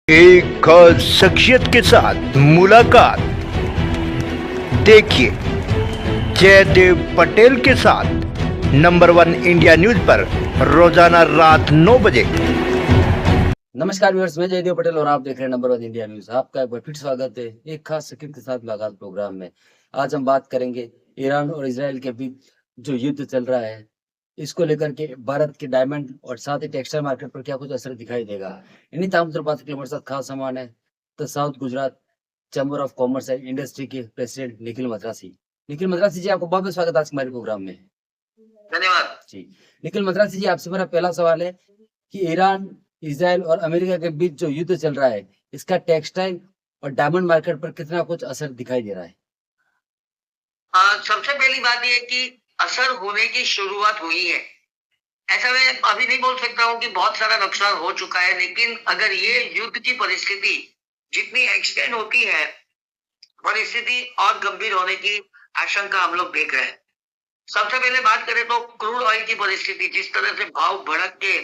एक खास शख्सियत के साथ मुलाकात। देखिए जयदेव पटेल के साथ नंबर 1 इंडिया न्यूज पर रोजाना रात 9 बजे। नमस्कार व्यूअर्स, मैं जयदेव पटेल और आप देख रहे हैं नंबर 1 इंडिया न्यूज। आपका एक बार फिर स्वागत है एक खास शख्सियत के साथ मुलाकात प्रोग्राम में। आज हम बात करेंगे ईरान और इजराइल के बीच जो युद्ध चल रहा है, इसको लेकर के भारत के डायमंड और साथ ही टेक्सटाइल मार्केट पर क्या कुछ असर दिखाई देगा। इन्हीं तमाम बात के लिए हमारे साथ खास सामान है the south Gujarat chamber of commerce and industry के प्रेसिडेंट निखिल मद्रासी। निखिल मद्रासी जी, आपको बहुत बहुत स्वागत है आज हमारे प्रोग्राम में। धन्यवाद जी, निखिल मद्रासी जी, आपसे मेरा पहला सवाल है कि ईरान, इजराइल और अमेरिका के बीच जो युद्ध चल रहा है, इसका टेक्सटाइल और डायमंड मार्केट पर कितना कुछ असर दिखाई दे रहा है? सबसे पहली बात यह है कि असर होने की शुरुआत हुई है। ऐसा मैं अभी नहीं बोल सकता हूँ कि बहुत सारा नुकसान हो चुका है, लेकिन अगर ये युद्ध की परिस्थिति जितनी एक्सटेंड होती है, परिस्थिति और गंभीर होने की आशंका हम लोग देख रहे हैं। सबसे पहले बात करें तो क्रूड ऑयल की परिस्थिति जिस तरह से भाव भड़क के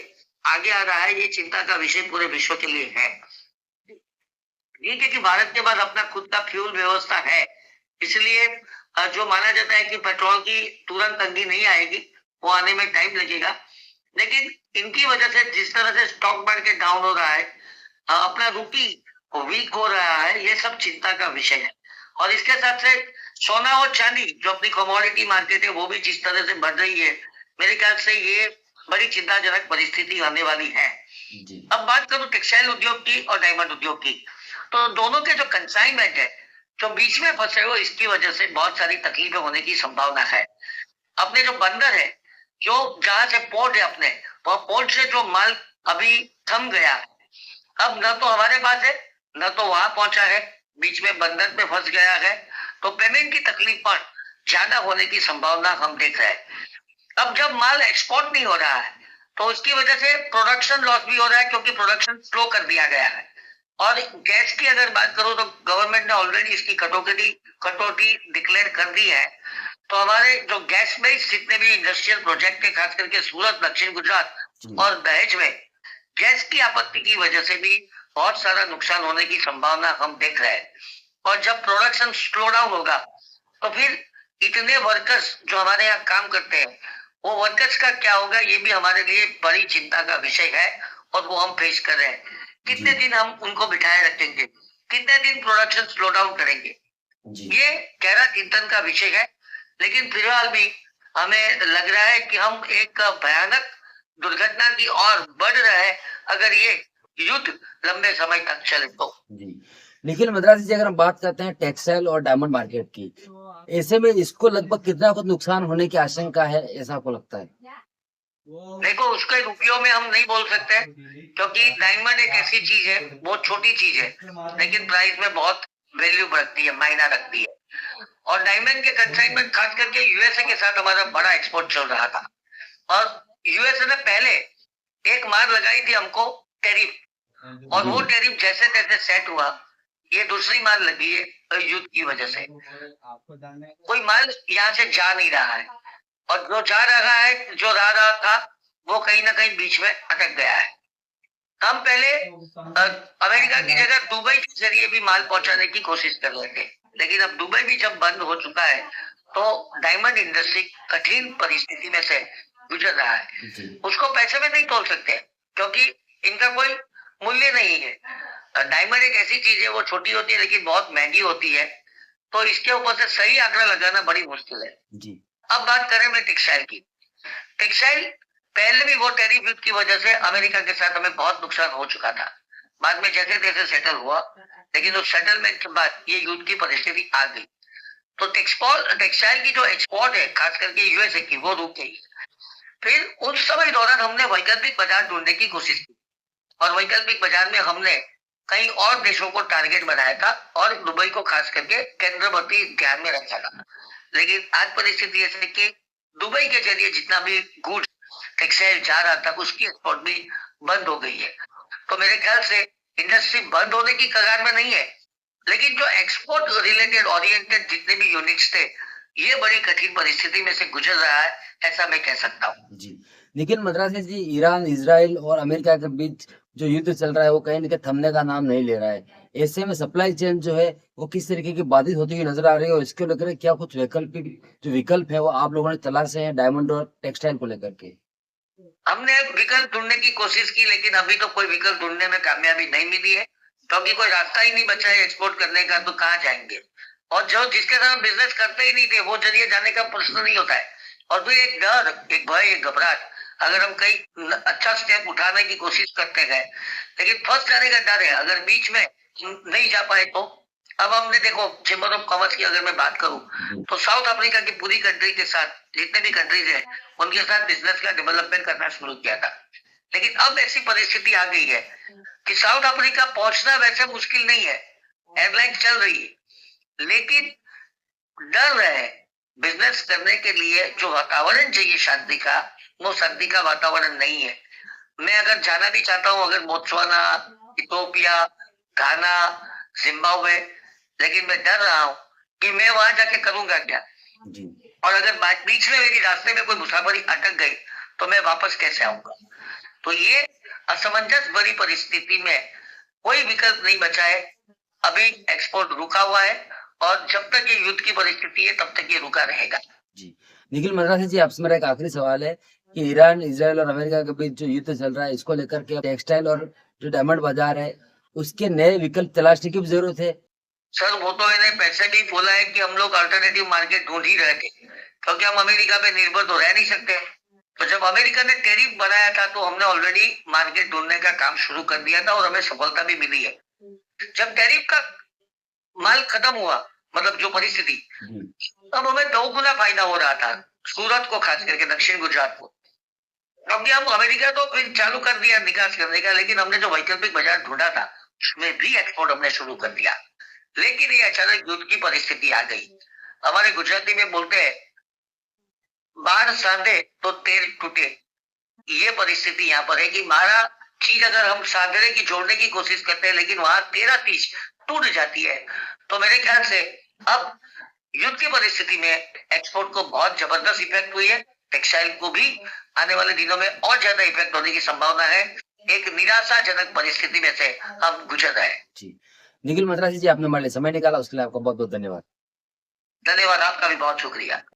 आगे आ रहा है, ये चिंता का विषय पूरे विश्व के लिए है। ठीक है कि भारत के पास अपना खुद का फ्यूल व्यवस्था है, इसलिए जो माना जाता है कि पेट्रोल की तुरंत तंगी नहीं आएगी, वो आने में टाइम लगेगा। लेकिन इनकी वजह से जिस तरह से स्टॉक मार्केट डाउन हो रहा है, अपना रूपी वीक हो रहा है, ये सब चिंता का विषय है। और इसके साथ से सोना और चांदी जो अपनी कमोडिटी मार्केट है, वो भी जिस तरह से बढ़ रही है, मेरे ख्याल से ये बड़ी चिंताजनक परिस्थिति आने वाली है। अब बात करूं टेक्सटाइल उद्योग की और डायमंड उद्योग की, तो दोनों के जो कंसाइनमेंट है, जो बीच में फंसे हो, इसकी वजह से बहुत सारी तकलीफें होने की संभावना है। अपने जो बंदर है, जो जहां से पोर्ट है अपने, वह पोर्ट से जो माल अभी थम गया है, अब न तो हमारे पास है न तो वहां पहुंचा है, बीच में बंदर पे फंस गया है, तो पेमेंट की तकलीफ पर ज्यादा होने की संभावना हम देख रहे हैं। अब जब माल एक्सपोर्ट नहीं हो रहा है, तो उसकी वजह से प्रोडक्शन लॉस भी हो रहा है, क्योंकि प्रोडक्शन स्लो कर दिया गया है। और गैस की अगर बात करूं तो गवर्नमेंट ने ऑलरेडी इसकी कटौती डिक्लेयर कर दी है। तो हमारे जो गैस बेस्ड जितने भी इंडस्ट्रियल प्रोजेक्ट है, खास करके सूरत, दक्षिण गुजरात और दहेज में गैस की आपत्ति की वजह से भी बहुत सारा नुकसान होने की संभावना हम देख रहे हैं। और जब प्रोडक्शन स्लो डाउन होगा, तो फिर इतने वर्कर्स जो हमारे यहाँ काम करते हैं, वो वर्कर्स का क्या होगा, ये भी हमारे लिए बड़ी चिंता का विषय है। और वो हम फेस कर रहे हैं। कितने दिन हम उनको बिठाए रखेंगे, कितने दिन प्रोडक्शन स्लो डाउन करेंगे, ये गहरा चिंतन का विषय है। लेकिन फिलहाल भी हमें लग रहा है कि हम एक भयानक दुर्घटना की ओर बढ़ रहे हैं, अगर ये युद्ध लंबे समय तक चले तो। निखिल मद्रासी जी, अगर हम बात करते हैं टेक्सटाइल और डायमंड मार्केट की, ऐसे में इसको लगभग कितना कुछ नुकसान होने की आशंका है, ऐसा आपको लगता है? देखो, उसके रुपयों में हम नहीं बोल सकते, क्योंकि डायमंड एक ऐसी चीज है, बहुत छोटी चीज है, लेकिन प्राइस में बहुत वैल्यू रखती है, मायना रखती है। और डायमंड के कंसाइनमेंट खास करके यूएसए के साथ हमारा बड़ा एक्सपोर्ट चल रहा था, और यूएसए ने पहले एक मार लगाई थी हमको टैरिफ, और वो टैरिफ जैसे तैसे सेट हुआ, ये दूसरी मार लगी है युद्ध की वजह से। कोई माल यहाँ से जा नहीं रहा है, और जो जा रहा है, जो रहा था, वो कहीं ना कहीं बीच में अटक गया है। हम पहले अमेरिका की जगह दुबई के जरिए भी माल पहुंचाने की कोशिश कर रहे थे, लेकिन अब दुबई भी जब बंद हो चुका है, तो डायमंड इंडस्ट्री कठिन परिस्थिति में से गुजर रहा है। उसको पैसे में नहीं तोल सकते, क्योंकि इनका कोई मूल्य नहीं है। डायमंड एक ऐसी चीज है, वो छोटी होती है लेकिन बहुत महंगी होती है, तो इसके ऊपर से सही आंकड़ा लगाना बड़ी मुश्किल है जी। अब बात करें मैं टेक्सटाइल की। टेक्सटाइल पहले भी वो टैरिफ युद्ध की वजह से अमेरिका के साथ हमें बहुत नुकसान हो चुका था, बाद में जैसे तैसे सेटल हुआ, लेकिन उस सेटलमेंट के बाद ये युद्ध की परिस्थिति आ गई, तो टेक्सटाइल की जो एक्सपोर्ट है, खास करके यूएसए की, वो रुक गई। फिर उस समय दौरान हमने वैकल्पिक बाजार ढूंढने की कोशिश की, और वैकल्पिक बाजार में हमने कई और देशों को टारगेट बनाया था, और दुबई को खास करके केंद्रवर्ती ध्यान में रखा था। लेकिन आज परिस्थिति ऐसी है कि दुबई के जरिए जितना भी गुड्स टेक्सटाइल जा रहा था, उसकी एक्सपोर्ट भी बंद हो गई है। तो मेरे ख्याल से इंडस्ट्री बंद होने की कगार में नहीं है, लेकिन जो एक्सपोर्ट रिलेटेड ओरिएंटेड जितने भी यूनिट्स थे, ये बड़ी कठिन परिस्थिति में से गुजर रहा है, ऐसा मैं कह सकता हूँ जी। निखिल मद्रासी जी, ईरान, इजराइल और अमेरिका के बीच जो युद्ध चल रहा है वो कहीं ना कहीं थमने का नाम नहीं ले रहा है। ऐसे में सप्लाई चेन जो है वो किस तरीके की बाधित होती हुई नजर आ रही है, और इसको लेकर क्या कुछ वैकल्पिक जो विकल्प है वो आप लोगों ने तलाशे हैं डायमंड और टेक्सटाइल को लेकर के? हमने विकल्प ढूंढने की कोशिश की, लेकिन अभी तो कोई विकल्प ढूंढने में कामयाबी नहीं मिली है, क्योंकि कोई रास्ता ही नहीं बचा है एक्सपोर्ट करने का, तो कहाँ जाएंगे। और जो जिसके साथ बिजनेस करते ही नहीं थे वो जरिए जाने का प्रश्न नहीं होता है। और फिर एक डर, एक भय, एक घबराहट, अगर हम कहीं अच्छा स्टेप उठाने की कोशिश करते गए लेकिन फंस जाने का डर है, अगर बीच में नहीं जा पाए तो। अब हमने देखो, चेंबर ऑफ कॉमर्स की अगर मैं बात करूं तो साउथ अफ्रीका की पूरी कंट्री के साथ, जितने भी कंट्रीज है उनके साथ बिजनेस का डेवलपमेंट करना शुरू किया था। लेकिन अब ऐसी परिस्थिति आ गई है कि साउथ अफ्रीका पहुंचना वैसे मुश्किल नहीं है, एयरलाइन चल रही है, लेकिन डर रहे हैं बिजनेस करने के लिए जो वातावरण चाहिए शांति का, वो शांति का वातावरण नहीं है। मैं अगर जाना भी चाहता हूँ, अगर बोत्सवाना, इथोपिया, घाना, जिम्बाब्वे, लेकिन मैं डर रहा हूँ कि मैं वहां जाके करूंगा क्या, जी और अगर बीच में मेरी रास्ते में कोई मुसाफरी अटक गई तो मैं वापस कैसे आऊंगा। तो ये असमंजस भरी परिस्थिति में कोई विकल्प नहीं बचा है। अभी एक्सपोर्ट रुका हुआ है, और जब तक ये युद्ध की परिस्थिति है तब तक ये रुका रहेगा। जी निखिल मद्रासी जी, आपसे मेरा एक आखिरी सवाल है कि ईरान, इजराइल और अमेरिका के बीच जो युद्ध चल रहा है इसको लेकर के टेक्सटाइल और जो डायमंड बाजार है उसके नए विकल्प तलाशने की भी जरूरत है। सर, वो तो इन्हें पैसे भी बोला है कि हम लोग अल्टरनेटिव मार्केट ढूंढ ही रहे थे, क्योंकि हम अमेरिका पे निर्भर तो रह नहीं सकते। तो जब अमेरिका ने टैरिफ बढ़ाया था तो हमने ऑलरेडी मार्केट ढूंढने का काम शुरू कर दिया था, और हमें सफलता भी मिली है। जब टैरिफ का माल खत्म हुआ, मतलब जो परिस्थिति, तब हमें 2 गुना फायदा हो रहा था, सूरत को खास करके, दक्षिण गुजरात को। क्योंकि हम अमेरिका तो फिर चालू कर दिया निकास करने का, लेकिन हमने जो वैकल्पिक बाजार ढूंढा था उसमें भी एक्सपोर्ट हमने शुरू कर दिया। लेकिन ये अचानक युद्ध की परिस्थिति आ गई। हमारे गुजराती में बोलते हैं, बाढ़ साधे तो तेल टूटे। ये परिस्थिति यहाँ पर है कि हमारा चीज अगर हम साधने की, जोड़ने की कोशिश करते हैं, लेकिन वहां 13-30 टूट जाती है। तो मेरे ख्याल से अब युद्ध की परिस्थिति में एक्सपोर्ट को बहुत जबरदस्त इफेक्ट हुई है, टेक्सटाइल को भी आने वाले दिनों में और ज्यादा इफेक्ट होने की संभावना है। एक निराशाजनक परिस्थिति में से हम गुजर रहे हैं। जी निखिल मद्रासी जी, आपने हमारे लिए समय निकाला उसके लिए आपका बहुत बहुत धन्यवाद। धन्यवाद, आपका भी बहुत शुक्रिया।